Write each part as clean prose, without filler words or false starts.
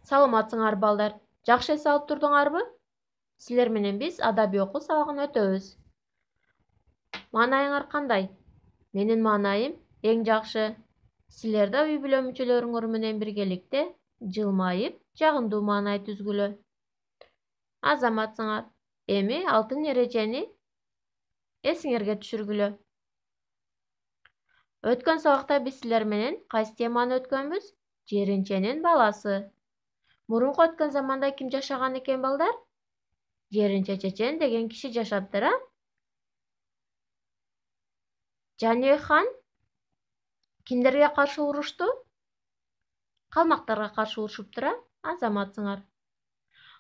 Саламатсыңар балдар. Жакшы эс алып турдуңарбы? Силер менен биз адабий окуу сабагын өтөбүз. Маанайыңар кандай? Менин маанайым эң жакшы. Силер да үй бүлө мүчөлөрүңөр менен биргеликте жылмайып, жагымдуу маанай түзгүлө. Азаматсыңар. Эми алтын эрежени эсиңерге түшүргүлө. Өткөн сабакта биз силер менен кайсы теманы өткөнбүз? Жеринченин баласы. Мурунку өткөн заманда ким жашаган экен балдар? Жеринче чечен деген киши жашаптыр, а? Жаныбек хан кимдерге каршы урушту? Калмактарга каршы урушуптур, а? Азаматсыңар.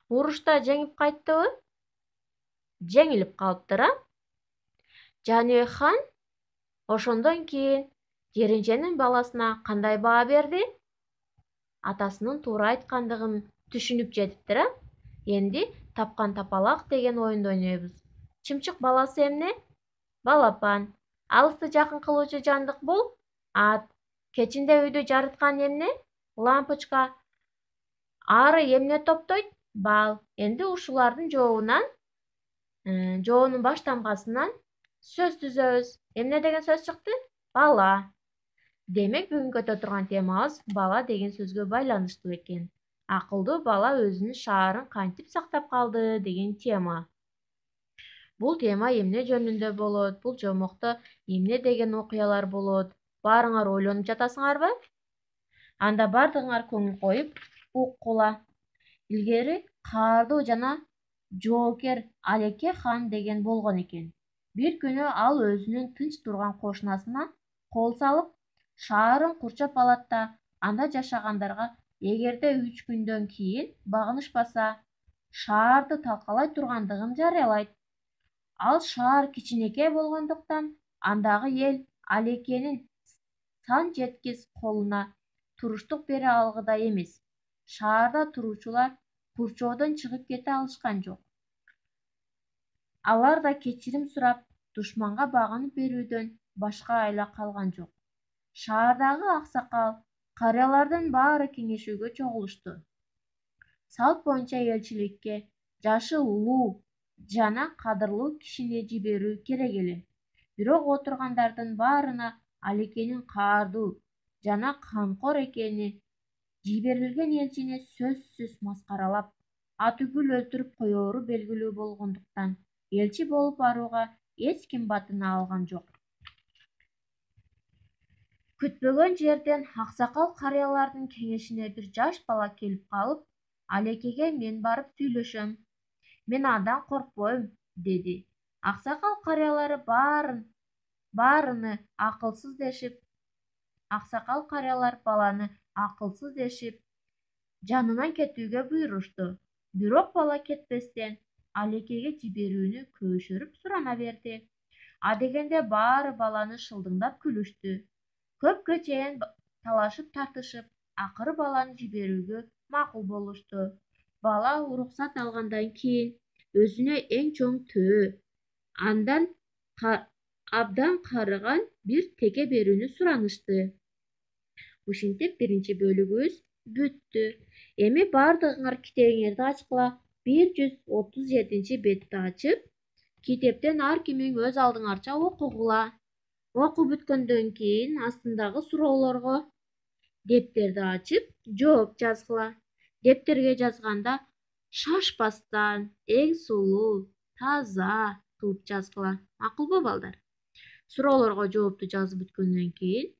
Урушта жеңип кайттыбы? Жеңилип калыптыр, а? Жаныбек хан ошондон кийин Жеринченин баласына кандай баа берди? Атасынын туура айткандыгын түшүнүп жетиптир, а? Энди тапкан тапалак деген оюнду ойнойбуз. Чымчык баласы эмне? Балапан. Алысты жакын кылуучу жандык бул ат. Кечинде үйдү жарыткан эмне? Лампочка. Ары эмне топтойт? Бал. Энди ушулардын жоонун баш тамгасынан сөз түзөбүз. Эмне деген сөз чыкты? Бала. Демек бүгүнкү өтө турган темабыз бала деген сөзгө байланыштуу экен. Акылдуу бала өзүнүн шаарын кантип сактап калды деген тема. Бул тема эмне жөнүндө болот? Бул жомокто эмне деген окуялар болот? Баарыңар ойлонуп жатасыңарбы? Анда бардыгыңар көңүл коюп уккула. Илгери каардуу жана жоокер Алеке хан деген болгон экен. Бир күнү ал өзүнүн тынч турган кошунасына кол салып, шаарын курчап алат да анда жашагандарга эгерде 3 күндөн кийин багынышпаса, шаарды талкалай тургандыгын жарыялайт. Ал шаар кичинекей болгондуктан андагы эл Алекенин сан жеткис колуна туруштук бере алгыдай эмес. Шаарда туруучулар курчоодон чыгып кете алышкан жок. Алар да кечирим сурап, душманга багынып берүүдөн башка айла калган жок. Шаардагы аксакал, карыялардын баары кеңешүүгө чогулушту. Салт боюнча элчиликке жашы улуу жана кадырлуу кишини жиберүү керек эле. Бирок отургандардын баарына Алекенин каардуу жана камкор экени жиберилген элчини сөзсүз маскаралап, атүгүл өлтүрүп коёру белгилүү болгондуктан элчи болуп барууга эч ким батына алган жок. Күтпөгөн жерден аксакал карыялардын кеңешине бир жаш бала келип калып, Алекеге мен барып сүйлөшөм. Мен андан коркпойм, деди. Аксакал карыялары баарыны акылсыз дешип, аксакал карыялар баланы акылсыз дешип, жанынан кетүүгө буйрушту. Бирок бала кетпестен Алекеге жиберүүнү көшөрүп сурана берди. Адегенде баары баланы шылдыңдап күлүштү. Көпкө чейин талашып тартышып, акыры баланы жиберүүгө макул болушту. Бала уруксат алгандан кийин өзүнө эң чоң төө, андан абдан карыган бир теке берүүнү суранышты. Ушинтип биринчи бөлүгүбүз бүттү. Эми бардыгыңар китебиңерди ачкыла, 137-бетти ачып, китептен ар кимиң өз алдыңарча окугула. Окуп бүткөндөн кийин астындагы суроолорго дептерди ачып, жооп жазгыла. Дептерге жазганда шашпастан, эң сулуу, таза кылып жазгыла. Макулбу балдар? Суроолорго жоопту жазып бүткөндөн кийин